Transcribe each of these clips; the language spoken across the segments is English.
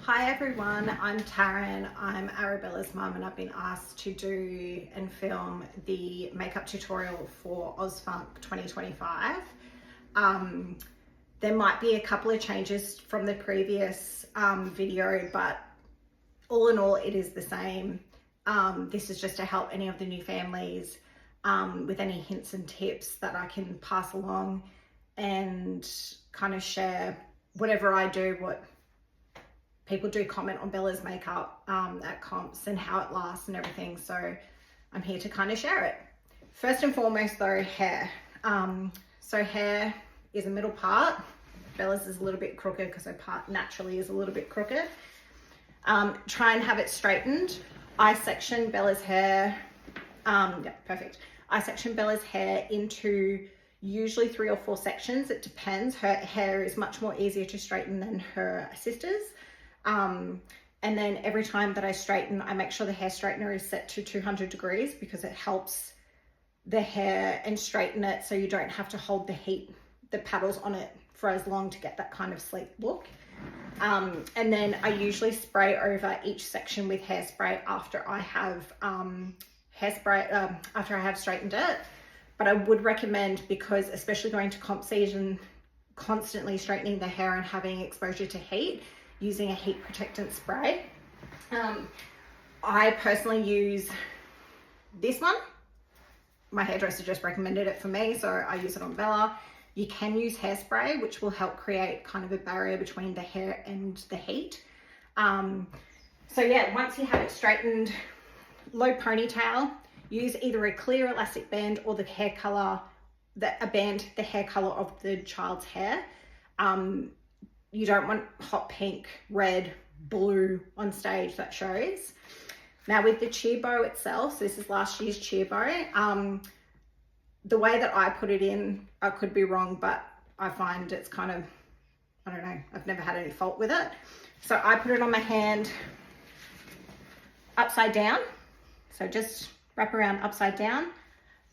Hi everyone, I'm Taryn. I'm Arabella's mum and I've been asked to do and film the makeup tutorial for Ausfunk 2025. There might be a couple of changes from the previous video, but all in all it is the same. This is just to help any of the new families with any hints and tips that I can pass along and kind of share whatever I do, what people do comment on Bella's makeup at comps and how it lasts and everything. So I'm here to kind of share it. First and foremost though, hair. So hair is a middle part. Bella's is a little bit crooked because her part naturally is a little bit crooked. Try and have it straightened. I section Bella's hair, yeah, perfect. I section Bella's hair into usually 3 or 4 sections. It depends. Her hair is much more easier to straighten than her sister's. And then every time that I straighten, I make sure the hair straightener is set to 200 degrees because it helps the hair and straighten it so you don't have to hold the paddles on it for as long to get that kind of sleek look. And then I usually spray over each section with hairspray after I have after I have straightened it. But I would recommend, because especially going to comp season, constantly straightening the hair and having exposure to heat, using a heat protectant spray. I personally use this one. My hairdresser just recommended it for me, so I use it on Bella. You can use hairspray, which will help create kind of a barrier between the hair and the heat. So yeah, once you have it straightened, low ponytail, use either a clear elastic band or the hair color, the hair color of the child's hair. You don't want hot pink, red, blue on stage, that shows. Now with the cheer bow itself, so this is last year's cheer bow, the way that I put it in, I could be wrong, but I find it's kind of, I don't know, I've never had any fault with it. So I put it on my hand upside down. So just wrap around upside down.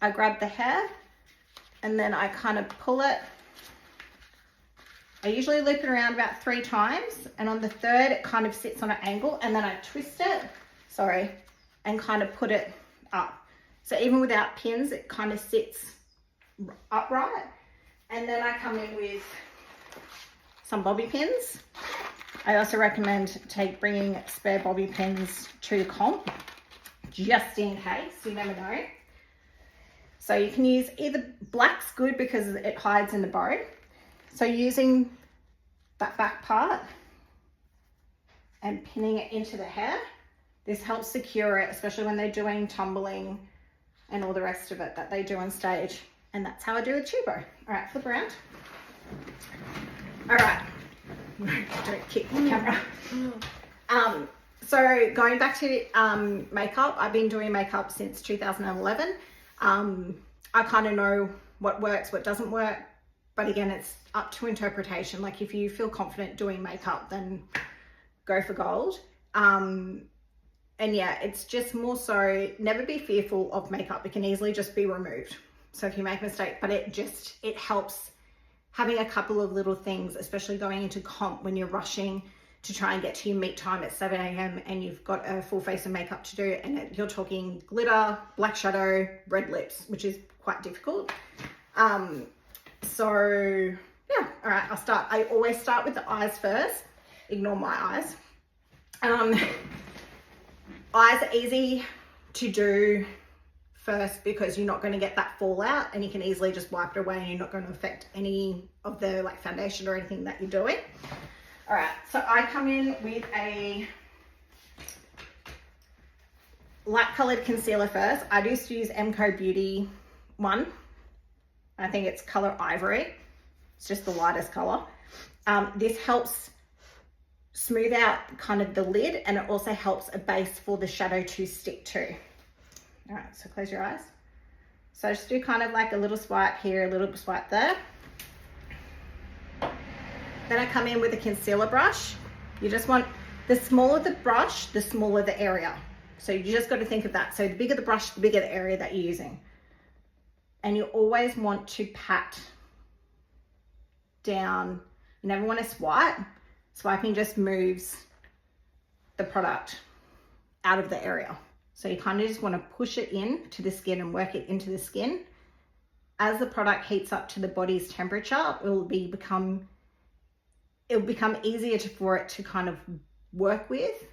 I grab the hair and then I kind of pull it. I usually loop it around about 3 times, and on the 3rd it kind of sits on an angle, and then I twist it, and kind of put it up. So even without pins, it kind of sits upright. And then I come in with some bobby pins. I also recommend bringing spare bobby pins to the comp, just in case, you never know. So you can use either black's good because it hides in the bow. So using that back part and pinning it into the hair, this helps secure it, especially when they're doing tumbling and all the rest of it that they do on stage. And that's how I do a tubo. All right, flip around. All right, don't kick the camera. So going back to makeup, I've been doing makeup since 2011. I kind of know what works, what doesn't work. But again, it's up to interpretation. Like if you feel confident doing makeup, then go for gold. And yeah, it's just more so never be fearful of makeup. It can easily just be removed. So if you make a mistake, but it helps having a couple of little things, especially going into comp when you're rushing to try and get to your meet time at 7 a.m. and you've got a full face of makeup to do, and you're talking glitter, black shadow, red lips, which is quite difficult. So yeah, all right, I always start with the eyes first. Ignore my eyes. Eyes are easy to do first because you're not going to get that fallout, and you can easily just wipe it away and you're not going to affect any of the foundation or anything that you're doing. All right, so I come in with a light colored concealer first. I used to use MCO Beauty one. I think it's color Ivory. It's just the lightest color. This helps smooth out kind of the lid, and it also helps a base for the shadow to stick to. All right, so close your eyes. So just do kind of like a little swipe here, a little swipe there. Then I come in with a concealer brush. You just want, the smaller the brush, the smaller the area. So you just got to think of that. So the bigger the brush, the bigger the area that you're using. And you always want to pat down. You never want to swipe. Swiping just moves the product out of the area. So you kind of just want to push it in to the skin and work it into the skin. As the product heats up to the body's temperature, it will become easier for it to kind of work with.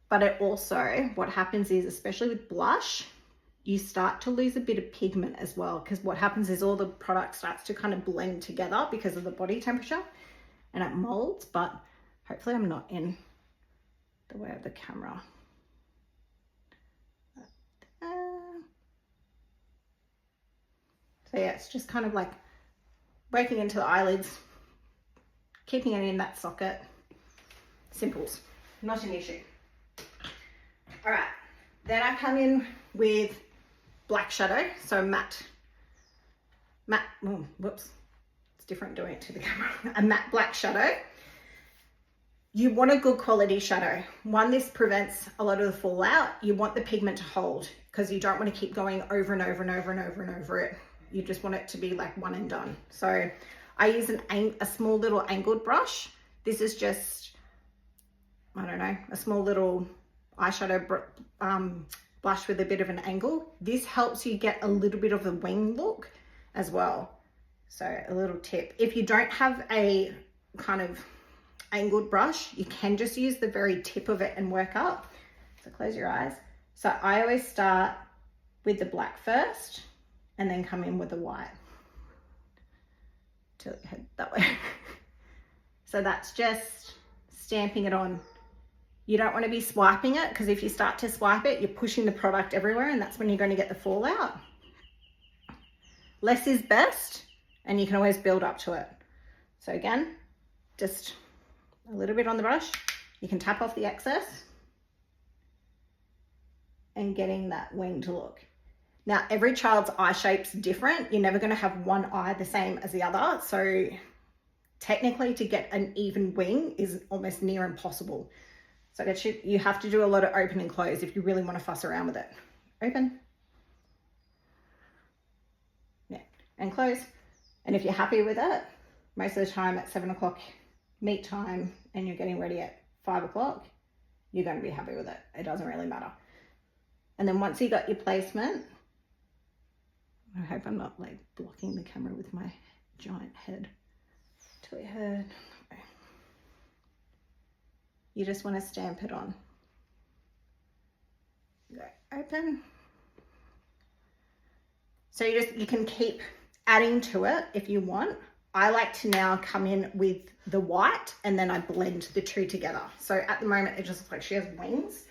But it also, what happens is, especially with blush, you start to lose a bit of pigment as well, because what happens is all the product starts to kind of blend together because of the body temperature and it molds. But hopefully I'm not in the way of the camera. So yeah, it's just kind of like working into the eyelids, keeping it in that socket. Simples, not an issue. All right, then I come in with black shadow, so matte, oh, whoops, it's different doing it to the camera. A matte black shadow. You want a good quality shadow. One, this prevents a lot of the fallout. You want the pigment to hold because you don't want to keep going over and over and over and over and over it. You just want it to be like one and done. So I use a small little angled brush. This is just, I don't know, a small little eyeshadow blush with a bit of an angle. This helps you get a little bit of a wing look as well. So a little tip, if you don't have a kind of angled brush, you can just use the very tip of it and work up. So close your eyes. So I always start with the black first and then come in with the white. Tilt your head that way. So that's just stamping it on. You don't want to be swiping it, because if you start to swipe it, you're pushing the product everywhere, and that's when you're going to get the fallout. Less is best, and you can always build up to it. So again, just a little bit on the brush. You can tap off the excess and getting that winged look. Now, every child's eye shape's different. You're never going to have one eye the same as the other. So technically to get an even wing is almost near impossible. So you have to do a lot of open and close if you really want to fuss around with it. Open. Yeah, and close. And if you're happy with it, most of the time at 7 o'clock meet time and you're getting ready at 5 o'clock, you're going to be happy with it. It doesn't really matter. And then once you got your placement, I hope I'm not like blocking the camera with my giant head. To your head. Okay. You just want to stamp it on. Go open. So you can keep adding to it if you want. I like to now come in with the white and then I blend the two together. So at the moment it just looks like she has wings.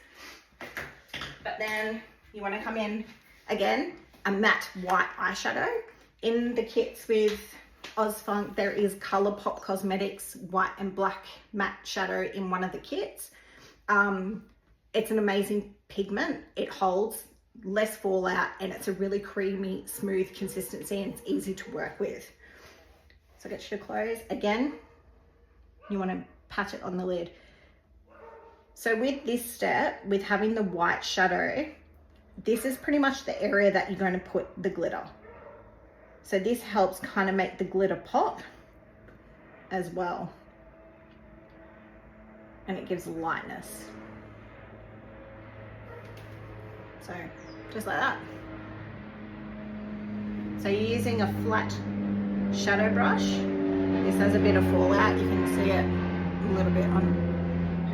But then you want to come in again, a matte white eyeshadow. In the kits with Ausfunk, there is Colourpop Cosmetics white and black matte shadow in one of the kits. It's an amazing pigment. It holds less fallout and it's a really creamy, smooth consistency and it's easy to work with. So I get you to close. Again, you want to pat it on the lid. So with this step, with having the white shadow, this is pretty much the area that you're going to put the glitter. So this helps kind of make the glitter pop as well. And it gives lightness. So just like that. So you're using a flat shadow brush. This has a bit of fallout. You can see it a little bit on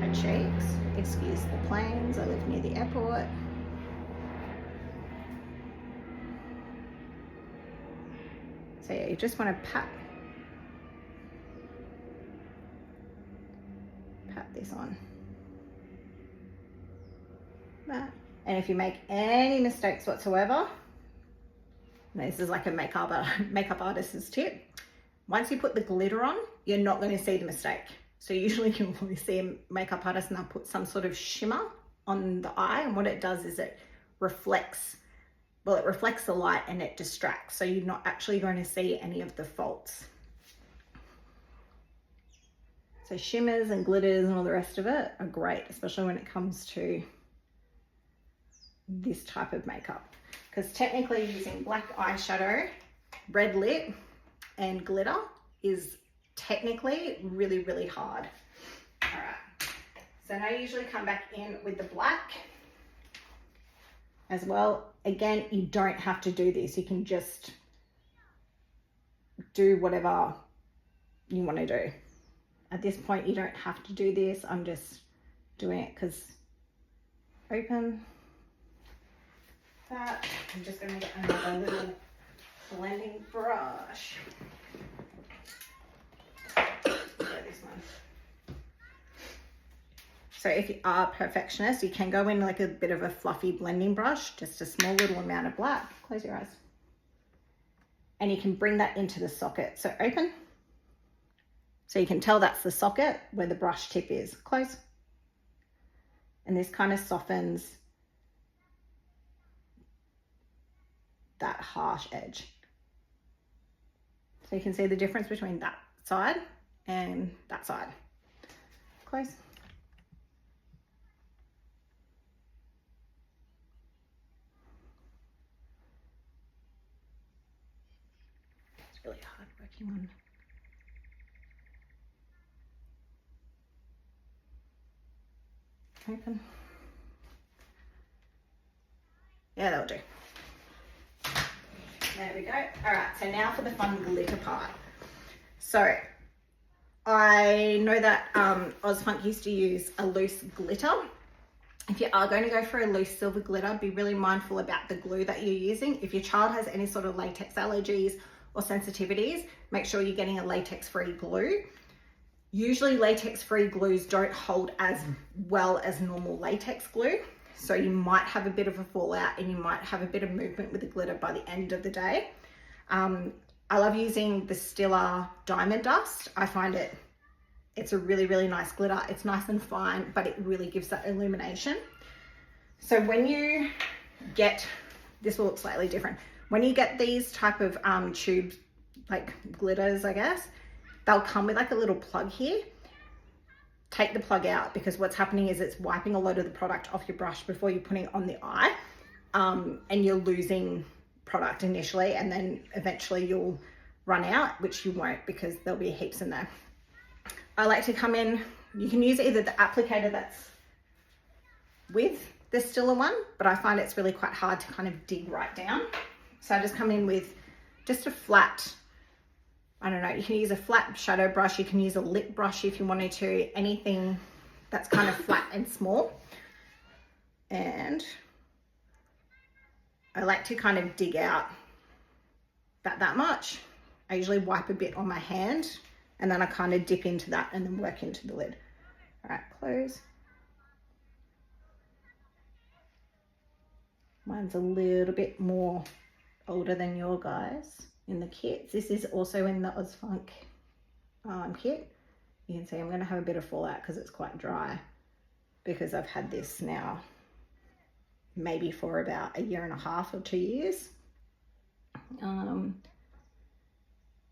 her cheeks. Excuse the planes. I live near the airport. So yeah, you just want to pat this on. That. And if you make any mistakes whatsoever, this is like a makeup artist's tip. Once you put the glitter on, you're not going to see the mistake. So usually you'll probably see a makeup artist and they'll put some sort of shimmer on the eye, and what it does is it reflects the light and it distracts. So you're not actually going to see any of the faults. So shimmers and glitters and all the rest of it are great, especially when it comes to this type of makeup. Because technically using black eyeshadow, red lip and glitter is technically really, really hard. All right, So now I usually come back in with the black as well. Again, you don't have to do this. You can just do whatever you want to do. At this point, you don't have to do this. I'm just doing it because open that. I'm just going to get another little blending brush. This one. So if you are a perfectionist, you can go in like a bit of a fluffy blending brush, just a small little amount of black. Close your eyes. And you can bring that into the socket. So open. So you can tell that's the socket where the brush tip is. Close. And this kind of softens that harsh edge. So you can see the difference between that side and that side. Close. It's really hard working on. Open. Yeah, that'll do. There we go. All right, so now for the fun glitter part. So I know that Ausfunk used to use a loose glitter. If you are going to go for a loose silver glitter, be really mindful about the glue that you're using. If your child has any sort of latex allergies or sensitivities, make sure you're getting a latex-free glue. Usually latex-free glues don't hold as well as normal latex glue. So you might have a bit of a fallout and you might have a bit of movement with the glitter by the end of the day. I love using the Stila Diamond Dust. I find it's a really, really nice glitter. It's nice and fine, but it really gives that illumination. So when you get, this will look slightly different. When you get these type of tubes, like glitters, I guess, they'll come with like a little plug here. Take the plug out, because what's happening is it's wiping a lot of the product off your brush before you're putting it on the eye, and you're losing product initially, and then eventually you'll run out, which you won't because there'll be heaps in there. I like to come in, you can use either the applicator that's with the Stila one, but I find it's really quite hard to kind of dig right down. So I just come in with just a flat, I don't know, you can use a flat shadow brush, you can use a lip brush if you wanted to, anything that's kind of flat and small. And I like to kind of dig out about that much. I usually wipe a bit on my hand and then I kind of dip into that and then work into the lid. All right, close. Mine's a little bit more older than your guys in the kits. This is also in the Ausfunk kit. You can see I'm going to have a bit of fallout because it's quite dry, because I've had this now maybe for about 1.5 years or 2 years.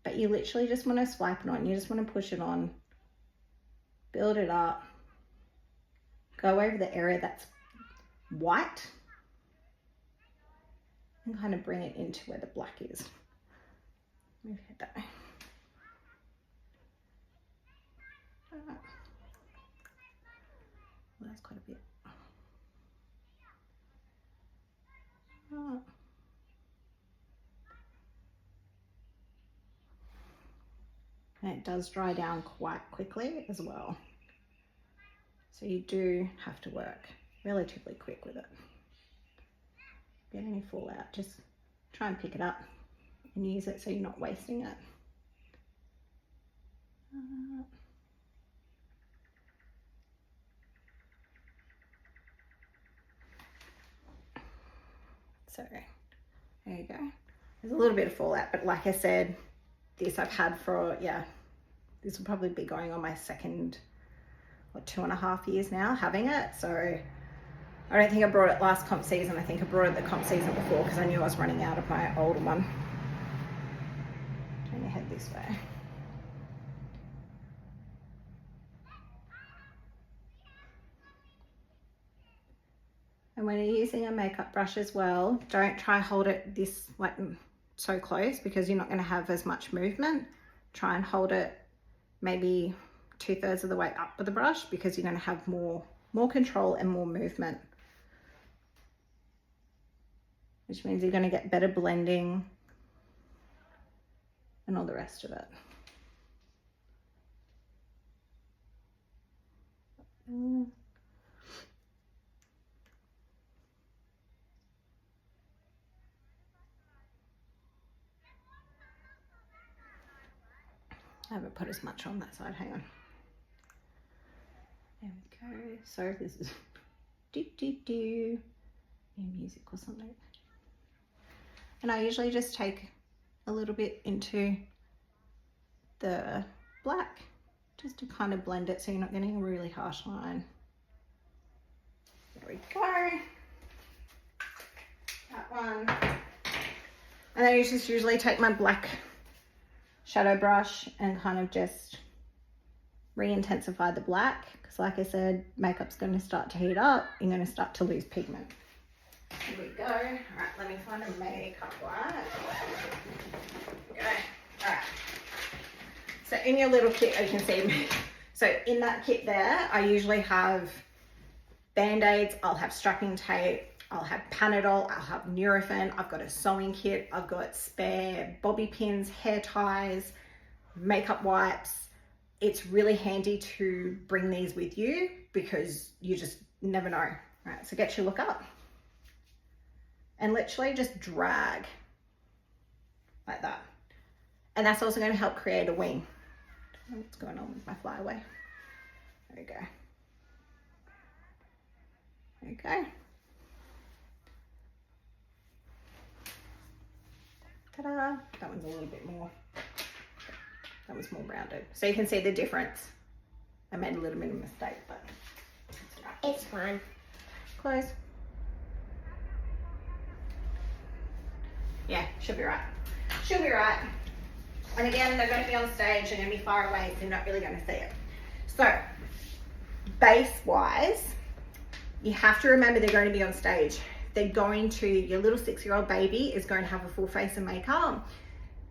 But you literally just want to swipe it on. You just want to push it on, build it up, go over the area that's white and kind of bring it into where the black is. Move it that way. Well, that's quite a bit. And it does dry down quite quickly as well. So you do have to work relatively quick with it. Get any fallout, just try and pick it up and use it so you're not wasting it. So there you go. There's a little bit of fallout, but like I said, this I've had for, this will probably be going on my second, 2.5 years now having it. So I don't think I brought it last comp season. I think I brought it the comp season before because I knew I was running out of my older one. Turn your head this way. And when you're using a makeup brush as well, don't try hold it this like so close, because you're not going to have as much movement. Try and hold it maybe 2/3 of the way up with the brush, because you're going to have more control and more movement, which means you're going to get better blending and all the rest of it. I haven't put as much on that side, hang on. There we go. So this is new music or something. And I usually just take a little bit into the black just to kind of blend it so you're not getting a really harsh line. There we go. That one. And then you just usually take my black shadow brush and kind of just re-intensify the black, because like I said, makeup's going to start to heat up, you're going to start to lose pigment. Here we go. All right, let me find a makeup one. Go. All right. So in your little kit, you can see, so in that kit there, I usually have Band-Aids, I'll have strapping tape, I'll have Panadol, I'll have Nurofen, I've got a sewing kit, I've got spare bobby pins, hair ties, makeup wipes. It's really handy to bring these with you because you just never know. All right, so get your look up and literally just drag like that. And that's also going to help create a wing. I don't know what's going on with my flyaway. There we go. There we go. Ta-da! That one's a little bit more, that was more rounded. So you can see the difference. I made a little bit of a mistake, but it's fine. Close. Yeah, should be right. Should be right. And again, they're going to be on stage, they're going to be far away, so you're not really going to see it. So, base-wise, you have to remember they're going to be on stage. They're going to, your little 6-year-old baby is going to have a full face of makeup.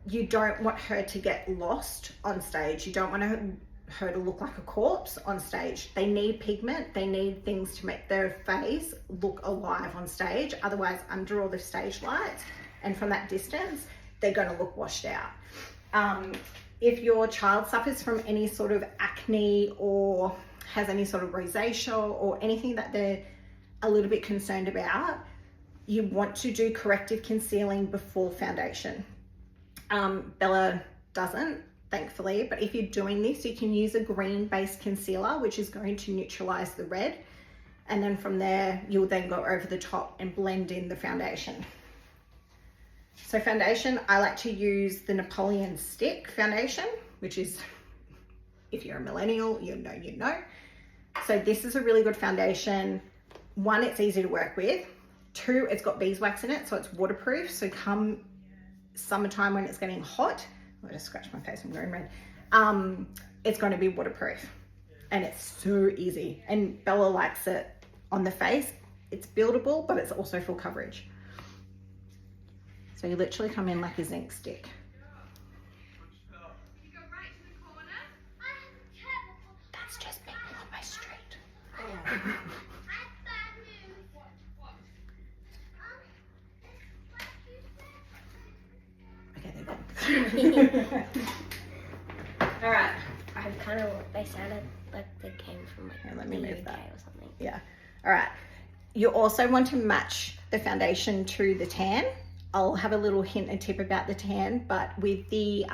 You don't want her to get lost on stage. You don't want her to look like a corpse on stage. They need pigment. They need things to make their face look alive on stage. Otherwise, under all the stage lights and from that distance, they're going to look washed out. If your child suffers from any sort of acne or has any sort of rosacea or anything that they're a little bit concerned about, you want to do corrective concealing before foundation. Bella doesn't, thankfully, but if you're doing this, you can use a green-based concealer, which is going to neutralize the red. And then from there, you'll then go over the top and blend in the foundation. So foundation, I like to use the Napoleon Stick foundation, which is, if you're a millennial, you know. So this is a really good foundation. One, it's easy to work with. Two, it's got beeswax in it, so it's waterproof. So come summertime when it's getting hot, I just scratched my face, I'm going red. It's going to be waterproof and it's so easy. And Bella likes it on the face. It's buildable, but it's also full coverage. So you literally come in like a zinc stick. That's just people on my street. All right. I kind of, they sounded like they came from like Here, let me move that or something. Yeah. All right. You also want to match the foundation to the tan. I'll have a little hint and tip about the tan, but with the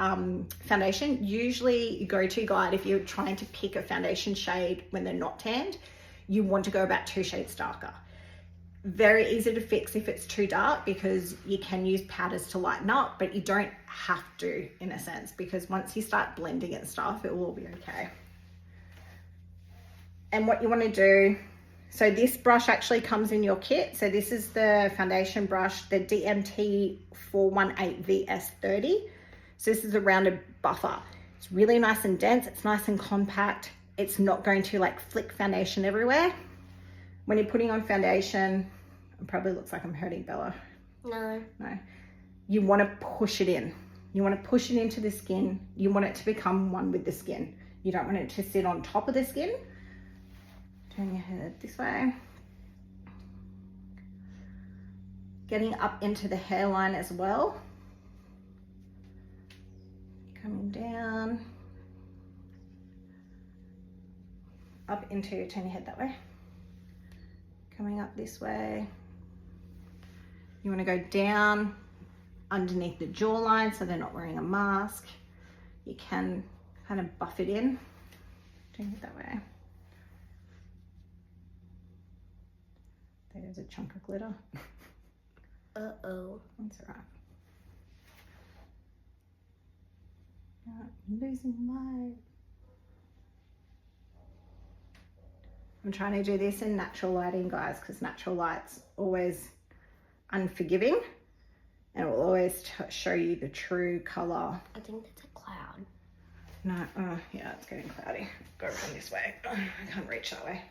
foundation, usually go-to guide, if you're trying to pick a foundation shade when they're not tanned, you want to go about 2 shades darker. Very easy to fix if it's too dark, because you can use powders to lighten up, but you don't have to, in a sense, because once you start blending and stuff, it will all be okay. And what you want to do, so this brush actually comes in your kit. So this is the foundation brush, the DMT 418 VS30. So this is a rounded buffer. It's really nice and dense. It's nice and compact. It's not going to like flick foundation everywhere. When you're putting on foundation, it probably looks like I'm hurting Bella. No. You want to push it in. You want to push it into the skin. You want it to become one with the skin. You don't want it to sit on top of the skin. Turn your head this way. Getting up into the hairline as well. Coming down. Up into, turn your head that way. Coming up this way. You want to go down underneath the jawline so they're not wearing a mask. You can kind of buff it in. Turn it that way. There's a chunk of glitter. Uh-oh. That's all right. I'm losing light. I'm trying to do this in natural lighting, guys, because natural light's always unforgiving and it will always show you the true color. I think that's a cloud. No, yeah, it's getting cloudy. Go around this way. I can't reach that way.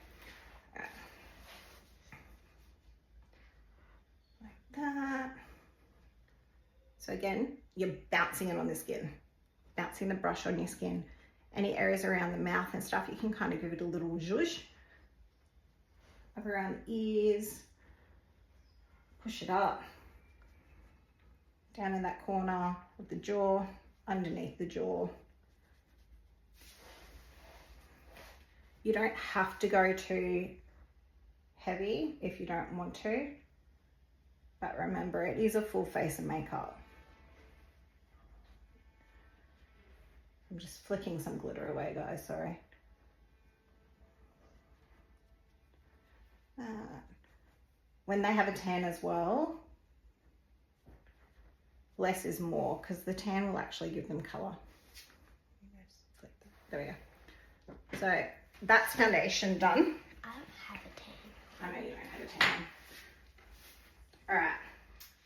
All right. Like that. So again, you're bouncing it on the skin, bouncing the brush on your skin. Any areas around the mouth and stuff, you can kind of give it a little zhuzh. Up around the ears, push it up, down in that corner of the jaw, underneath the jaw. You don't have to go too heavy if you don't want to, but remember, it is a full face of makeup. I'm just flicking some glitter away, guys, sorry. When they have a tan as well, less is more because the tan will actually give them color. There we go. So that's foundation done. I don't have a tan. I know you don't have a tan. All right,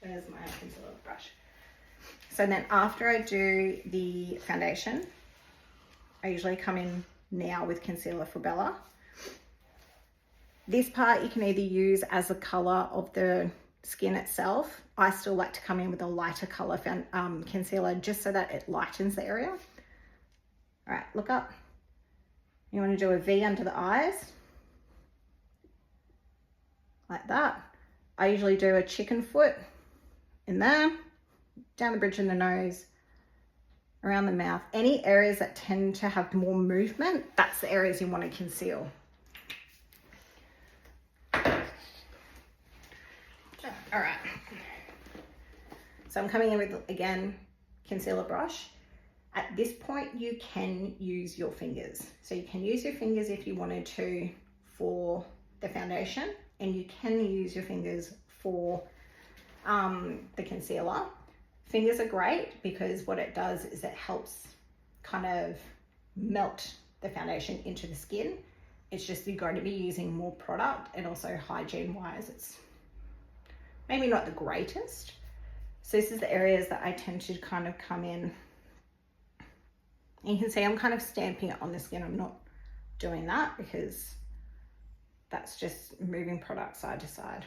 there's my concealer brush. So then after I do the foundation, I usually come in now with concealer for Bella. This part you can either use as the color of the skin itself. I still like to come in with a lighter color concealer just so that it lightens the area. All right, look up. You want to do a V under the eyes. Like that. I usually do a chicken foot in there, down the bridge of the nose, around the mouth. Any areas that tend to have more movement, that's the areas you want to conceal. All right, so I'm coming in with, again, concealer brush. At this point, you can use your fingers. So you can use your fingers if you wanted to for the foundation, and you can use your fingers for the concealer. Fingers are great because what it does is it helps kind of melt the foundation into the skin. It's just you're going to be using more product, and also hygiene-wise, it's maybe not the greatest. So this is the areas that I tend to kind of come in. And you can see I'm kind of stamping it on the skin. I'm not doing that because that's just moving product side to side.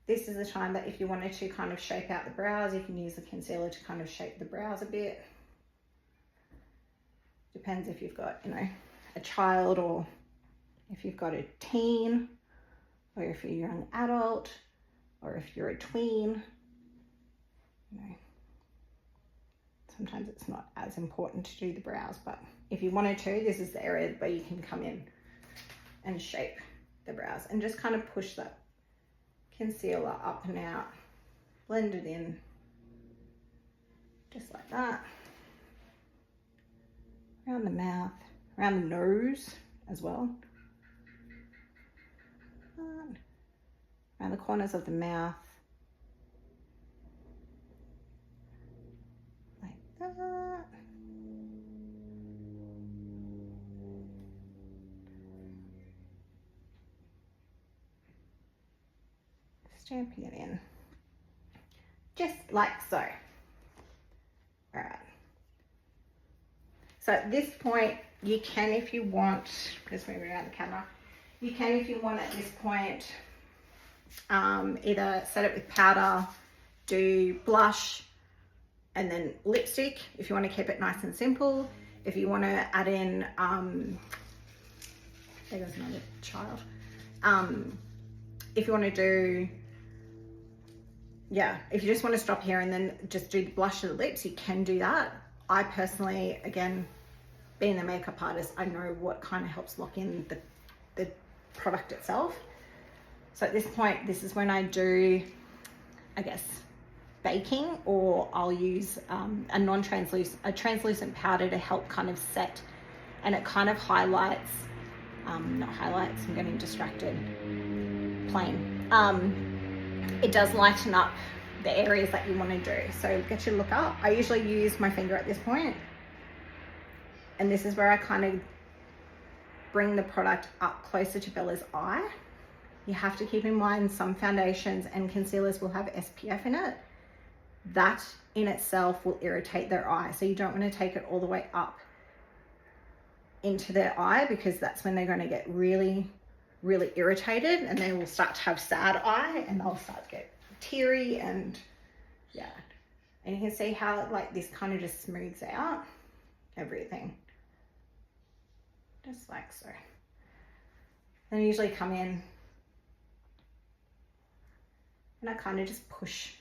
This is the time that if you wanted to kind of shape out the brows, you can use the concealer to kind of shape the brows a bit. Depends if you've got, you know, a child, or if you've got a teen, or if you're a young adult, or if you're a tween. You know, sometimes it's not as important to do the brows, but if you wanted to, this is the area where you can come in and shape the brows and just kind of push that concealer up and out, blend it in, just like that. Around the mouth, around the nose as well. Around the corners of the mouth. Like that. Stamping it in. Just like so. All right. So at this point, you can, if you want, just move around the camera, you can, if you want at this point, either set it with powder, do blush, And then lipstick, if you want to keep it nice and simple. If you want to add in, there goes another child. If you want to do, yeah, if you just want to stop here and then just do the blush of the lips, you can do that. I personally, again, being a makeup artist, I know what kind of helps lock in the product itself. So at this point, this is when I do, I guess, baking, or I'll use a translucent powder to help kind of set, and it kind of highlights, not highlights, I'm getting distracted, plain. It does lighten up the areas that you want to do. So get your look up. I usually use my finger at this point, and this is where I kind of bring the product up closer to Bella's eye. You have to keep in mind some foundations and concealers will have SPF in it. That in itself will irritate their eye. So you don't want to take it all the way up into their eye, because that's when they're going to get really, really irritated, and they will start to have sad eye, and they'll start to get teary, and yeah. And you can see how like this kind of just smooths out everything. Just like so. Then I usually come in and I kind of just push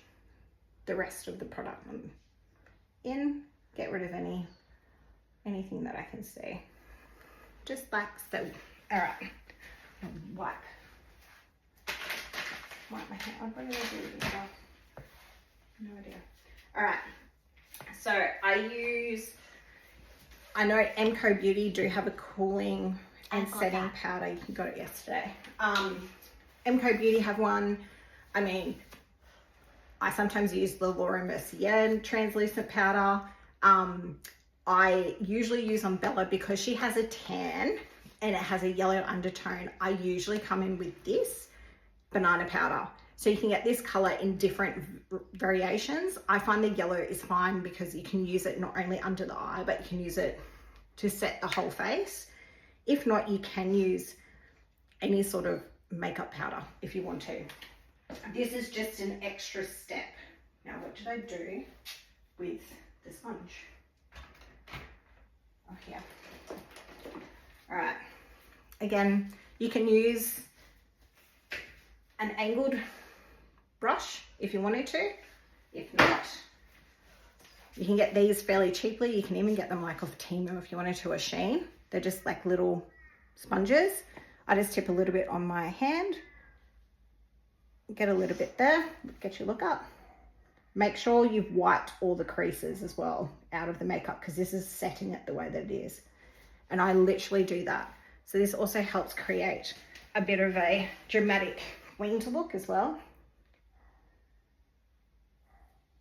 the rest of the product in, get rid of anything that I can see. Just like so. All right, wipe my hand. What did I do with this stuff? No idea. All right, so I know MCO Beauty do have a cooling and setting powder. You got it yesterday. MCO Beauty have one. I mean, I sometimes use the Laura Mercier translucent powder. I usually use on Bella because she has a tan and it has a yellow undertone. I usually come in with this banana powder. So you can get this color in different variations. I find the yellow is fine because you can use it not only under the eye, but you can use it to set the whole face. If not, you can use any sort of makeup powder if you want to. This is just an extra step. Now, what did I do with the sponge? Oh, here. All right. Again, you can use an angled brush if you wanted to. If not, you can get these fairly cheaply. You can even get them like off Temu if you wanted to, or Shein. They're just like little sponges. I just tip a little bit on my hand. Get a little bit there, get your look up. Make sure you've wiped all the creases as well out of the makeup, because this is setting it the way that it is. And I literally do that. So this also helps create a bit of a dramatic winged look as well.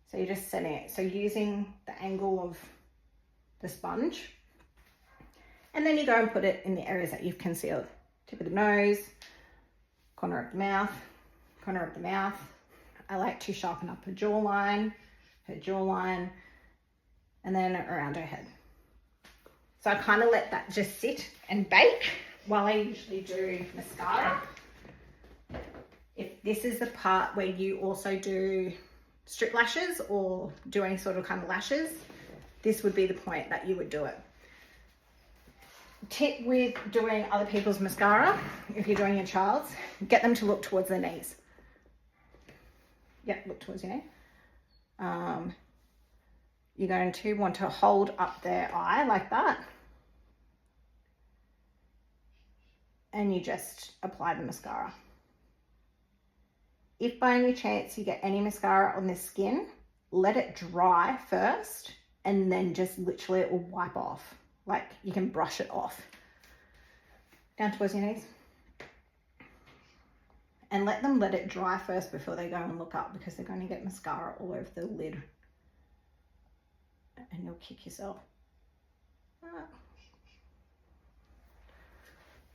So you're just setting it. So using the angle of the sponge, and then you go and put it in the areas that you've concealed. Tip of the nose, corner of the mouth, corner of the mouth. I like to sharpen up her jawline, and then around her head. So I kind of let that just sit and bake while I usually do mascara. If this is the part where you also do strip lashes or do any sort of kind of lashes, this would be the point that you would do it. Tip with doing other people's mascara, if you're doing your child's, get them to look towards their knees. Yeah, look towards your knee. You're going to want to hold up their eye like that. And you just apply the mascara. If by any chance you get any mascara on the skin, let it dry first, and then just literally it will wipe off. Like you can brush it off. Down towards your knees. And let it dry first before they go and look up, because they're going to get mascara all over the lid. And you'll kick yourself.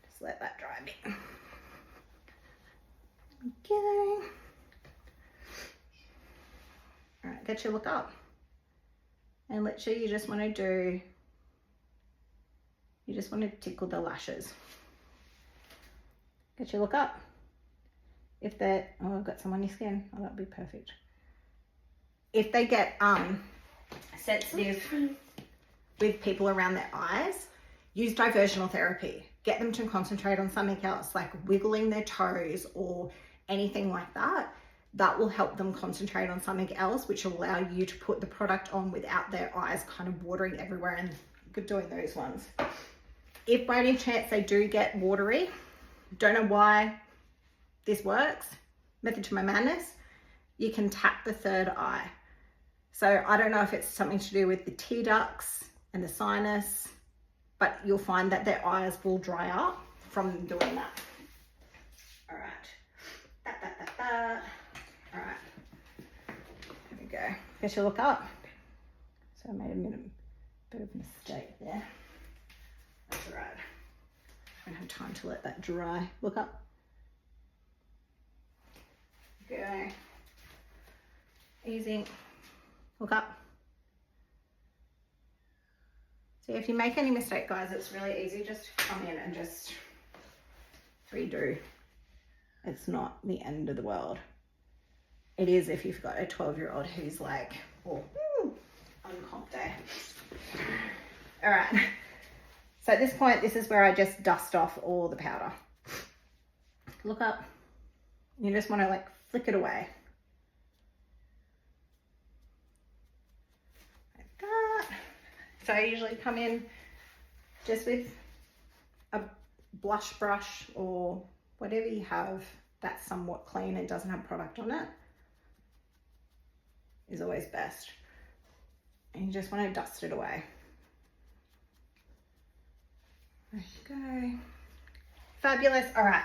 Just let that dry a bit. Okay. All right, get your look up. And literally you just want to tickle the lashes. Get your look up. If they're, oh, I've got some on your skin, oh, that'd be perfect. If they get sensitive with people around their eyes, use diversional therapy. Get them to concentrate on something else, like wiggling their toes or anything like that. That will help them concentrate on something else, which will allow you to put the product on without their eyes kind of watering everywhere, and good doing those ones. If by any chance they do get watery, don't know why this works, method to my madness, you can tap the third eye. So I don't know if it's something to do with the tear ducts and the sinus, but you'll find that their eyes will dry up from doing that. All right. All right. There we go. Get your look up. So I made a bit of a mistake there. That's all right. I don't have time to let that dry. Look up. Go. Easy. Look up. So if you make any mistake, guys, it's really easy. Just come in and just redo. It's not the end of the world. It is if you've got a 12-year-old who's like, oh, on comp day. All right. So at this point, this is where I just dust off all the powder. Look up. You just want to like flick it away. So I usually come in just with a blush brush or whatever you have that's somewhat clean and doesn't have product on it is always best. And you just want to dust it away. There you go. Fabulous. All right.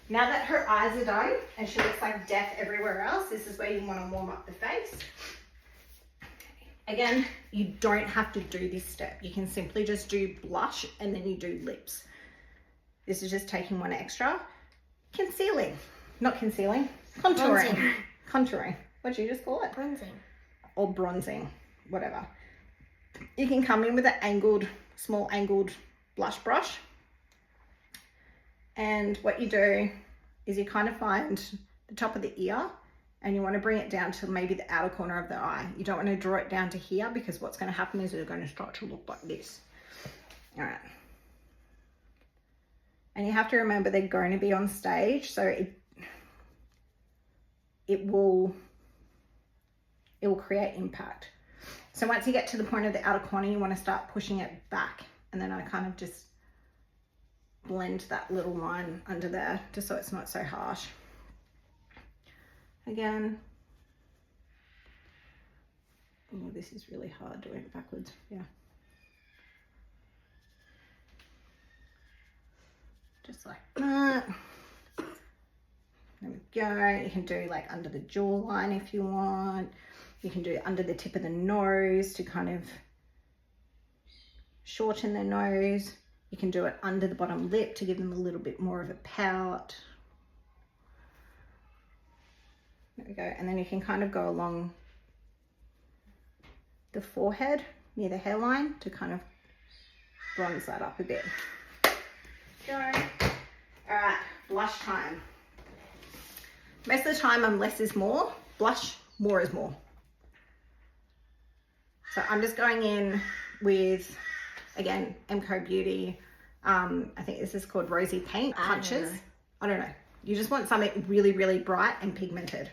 Now that her eyes are done and she looks like death everywhere else, this is where you want to warm up the face. Again, you don't have to do this step. You can simply just do blush and then you do lips. This is just taking one extra. Concealing. Not concealing. Contouring. Bronzing. Contouring. What did you just call it? Bronzing. Or bronzing. Whatever. You can come in with an small angled blush brush. And what you do is you kind of find the top of the ear and you want to bring it down to maybe the outer corner of the eye. You don't want to draw it down to here because what's going to happen is it's going to start to look like this. All right. And you have to remember they're going to be on stage, so it will create impact. So once you get to the point of the outer corner, you want to start pushing it back. And then I kind of just blend that little line under there just so it's not so harsh. Again. Oh, this is really hard doing it backwards. Yeah. Just like that. There we go. You can do like under the jawline if you want. You can do it under the tip of the nose to kind of shorten the nose. You can do it under the bottom lip to give them a little bit more of a pout. There we go. And then you can kind of go along the forehead near the hairline to kind of bronze that up a bit. Go. All right, blush time. Most of the time I'm less is more. Blush, more is more. So I'm just going in with, again, MCO Beauty. I think this is called Rosy Paint Punches. I don't know. You just want something really, really bright and pigmented.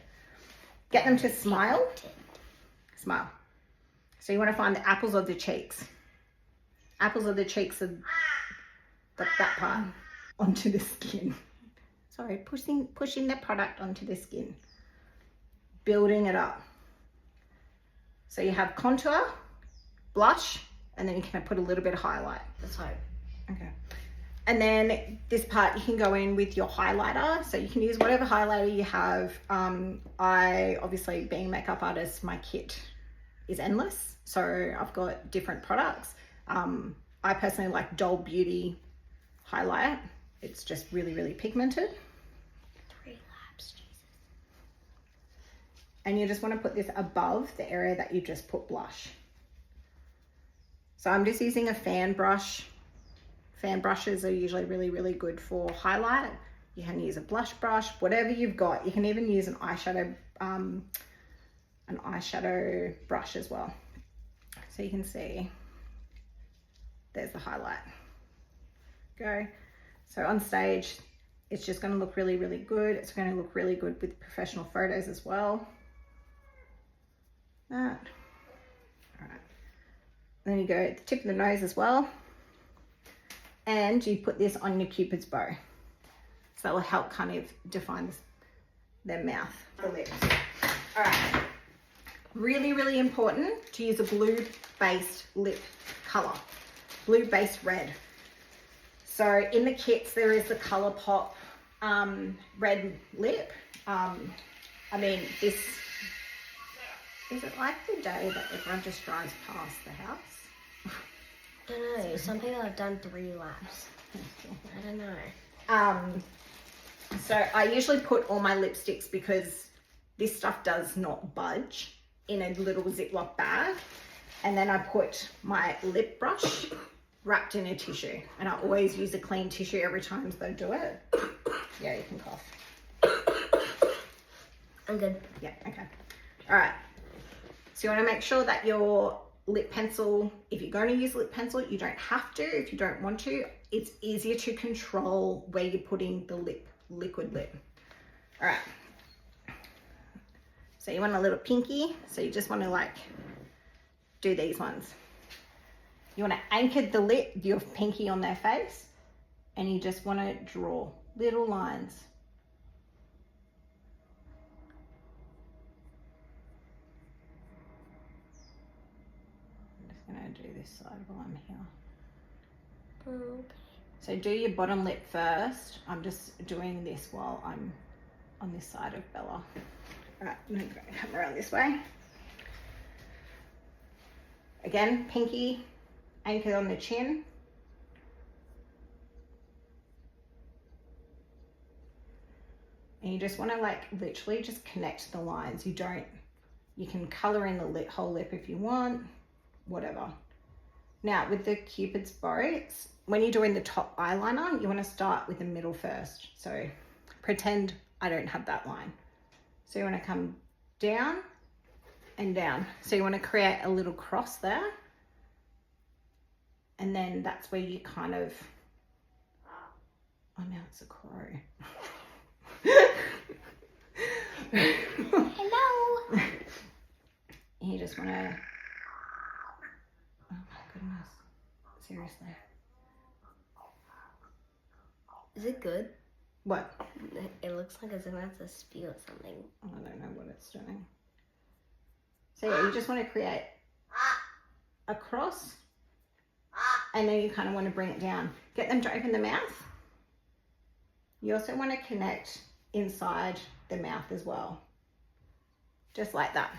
Get them to smile. Smile. So you want to find the apples of the cheeks. Apples of the cheeks are that part onto the skin. Sorry, pushing the product onto the skin. Building it up. So you have contour, blush, and then you can put a little bit of highlight. Let's hope. Okay. And then this part you can go in with your highlighter. So you can use whatever highlighter you have. I obviously, being a makeup artist, my kit is endless. So I've got different products. I personally like Doll Beauty highlight. It's just really, really pigmented. 3 laps, Jesus. And you just want to put this above the area that you just put blush. So I'm just using a fan brush. Fan brushes are usually really, really good for highlight. You can use a blush brush, whatever you've got. You can even use an eyeshadow brush as well. So you can see there's the highlight. Go. So on stage, it's just going to look really, really good. It's going to look really good with professional photos as well. That. All right. Then you go at the tip of the nose as well. And you put this on your Cupid's bow. So that will help kind of define their mouth, the lips. All right. Really, really important to use a blue-based lip color. Blue-based red. So in the kits, there is the ColourPop red lip. I mean, this, is it like the day that everyone just drives past the house? I don't know. Some people have done 3 laps. I don't know. So I usually put all my lipsticks, because this stuff does not budge, in a little Ziploc bag. And then I put my lip brush wrapped in a tissue. And I always use a clean tissue every time I do it. Yeah, you can cough. I'm good. Yeah, okay. All right. So you want to make sure that your lip pencil, if you're going to use lip pencil, you don't have to. If you don't want to, it's easier to control where you're putting the liquid lip. All right. So you want a little pinky. So you just want to like do these ones. You want to anchor the lip, your pinky on their face, and you just want to draw little lines. I'm just going to do this side while I'm here. Okay. So do your bottom lip first. I'm just doing this while I'm on this side of Bella. All right, I'm going to come around this way. Again, pinky anchored on the chin. And you just want to like literally just connect the lines. You can color in the whole lip if you want, whatever. Now with the Cupid's bow, when you're doing the top eyeliner, you want to start with the middle first. So pretend I don't have that line. So you want to come down and down. So you want to create a little cross there. And then that's where you kind of, oh, now it's a crow. Hello. You just want to, oh my goodness, seriously. Is it good? What? It looks like it's about to spew at something. I don't know what it's doing. So yeah, you just want to create a cross, and then you kind of want to bring it down. Get them to open the mouth. You also want to connect inside the mouth as well. Just like that.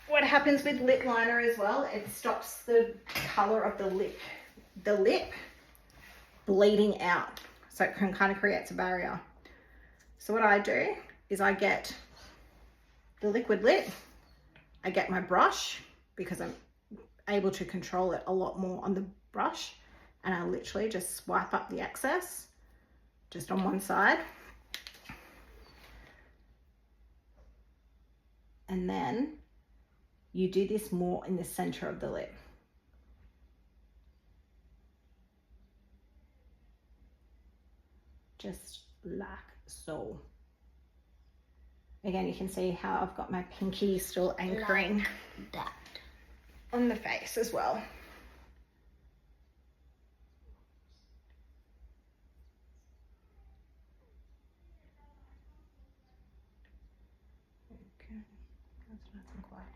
What happens with lip liner as well, it stops the color of the lip bleeding out. So it can kind of creates a barrier. So what I do is I get the liquid lip, I get my brush, because I'm able to control it a lot more on the brush, and I literally just swipe up the excess just on one side. And then you do this more in the center of the lip. Just like so. Again, you can see how I've got my pinky still anchoring like that on the face as well. Okay, that's nice and quiet.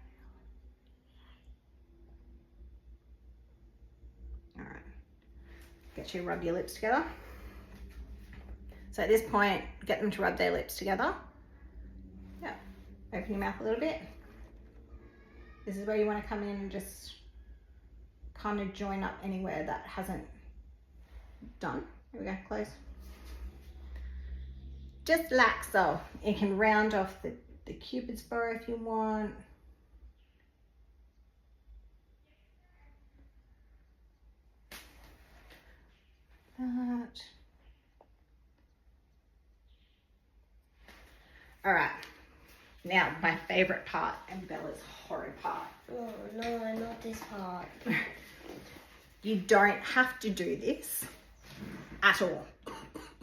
All right, get you to rub your lips together. So at this point, get them to rub their lips together. Yeah, open your mouth a little bit. This is where you want to come in and just kind of join up anywhere that hasn't done. Here we go, close. Just like so. You can round off the Cupid's bow if you want. That. All right, now my favorite part and Bella's horrid part. Oh no, I'm not this part. You don't have to do this at all.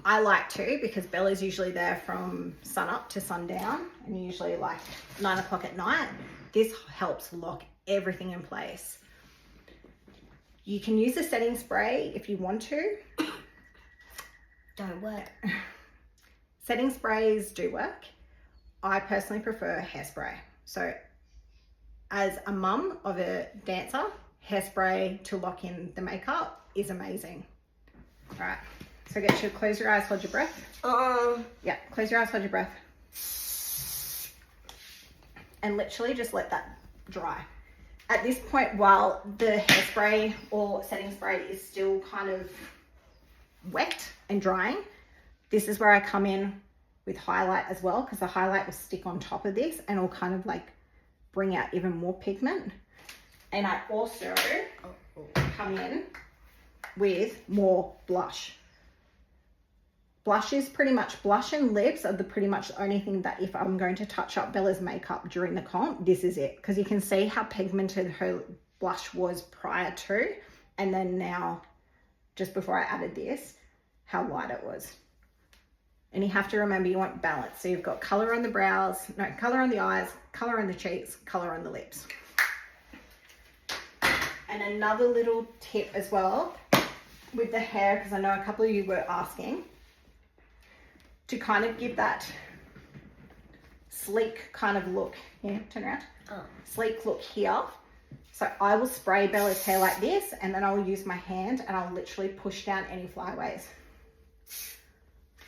I like to because Bella's usually there from sun up to sundown and usually like 9 o'clock at night. This helps lock everything in place. You can use a setting spray if you want to. Don't work. Setting sprays do work. I personally prefer hairspray. So as a mum of a dancer, hairspray to lock in the makeup is amazing. All right, so get you to close your eyes, hold your breath. Yeah, close your eyes, hold your breath. And literally just let that dry. At this point, while the hairspray or setting spray is still kind of wet and drying, this is where I come in with highlight as well, because the highlight will stick on top of this and will kind of like bring out even more pigment. And I also come in with more blush. Blush is pretty much, blush and lips are the pretty much the only thing that if I'm going to touch up Bella's makeup during the comp, this is it. Because you can see how pigmented her blush was prior to, and then now, just before I added this, how light it was. And you have to remember you want balance. So you've got color on the brows, no, color on the eyes, color on the cheeks, color on the lips. And another little tip as well with the hair, because I know a couple of you were asking, to kind of give that sleek kind of look. Yeah, turn around. Sleek look here. So I will spray Bella's hair like this, and then I will use my hand and I'll literally push down any flyaways.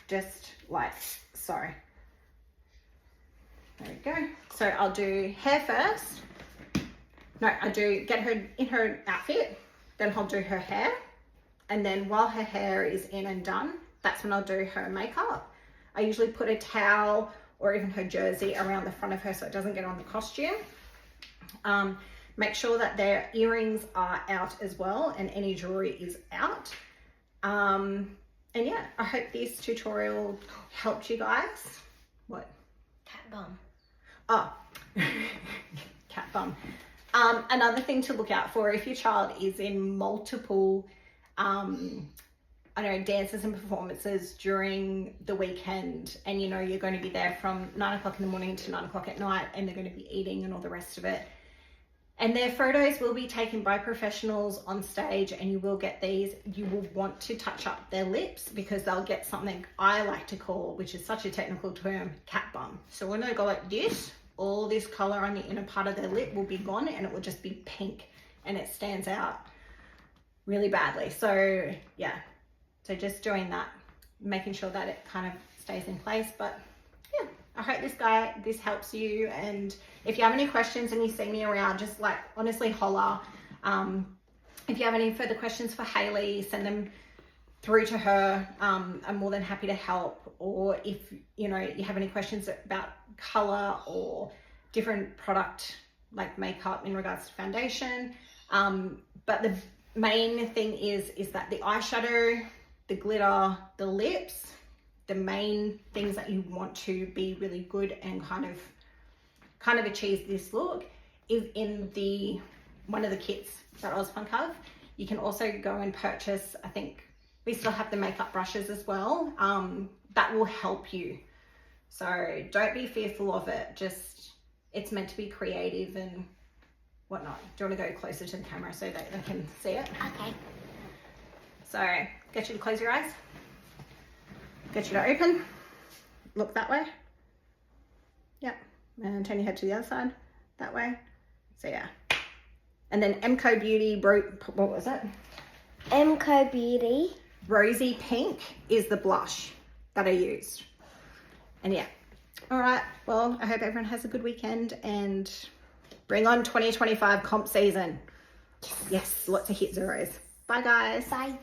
Just like so. There we go. So I'll do hair first. No, I do get her in her outfit, then I'll do her hair. And then while her hair is in and done, that's when I'll do her makeup. I usually put a towel or even her jersey around the front of her so it doesn't get on the costume. Make sure that their earrings are out as well and any jewelry is out. And yeah, I hope this tutorial helped you guys. What? Cat bum. Oh, cat bum. Another thing to look out for if your child is in multiple dances and performances during the weekend, and you know you're going to be there from 9 o'clock in the morning to 9 o'clock at night, and they're going to be eating and all the rest of it. And their photos will be taken by professionals on stage, and you will get these. You will want to touch up their lips because they'll get something I like to call, which is such a technical term, cat bum. So when they go like this, all this color on the inner part of their lip will be gone and it will just be pink and it stands out really badly. So yeah, so just doing that, making sure that it kind of stays in place. But yeah, I hope this helps you. And if you have any questions and you see me around, just like honestly holler. If you have any further questions for Hayley, send them through to her. I'm more than happy to help. Or if you have any questions about color or different product like makeup in regards to foundation. But the main thing is that the eyeshadow, the glitter, the lips, the main things that you want to be really good and kind of achieve this look is in one of the kits that Ausfunk have. You can also go and purchase, I think we still have the makeup brushes as well. That will help you. So don't be fearful of it. Just, it's meant to be creative and whatnot. Do you want to go closer to the camera so that they can see it? Okay. So get you to close your eyes. Get you to open. Look that way. Yep. And turn your head to the other side. That way. So yeah. And then MCO Beauty, what was it? MCO Beauty. Rosy Pink is the blush that I used. And yeah. All right. Well, I hope everyone has a good weekend and bring on 2025 comp season. Yes, lots of hit zeros. Bye guys. Bye.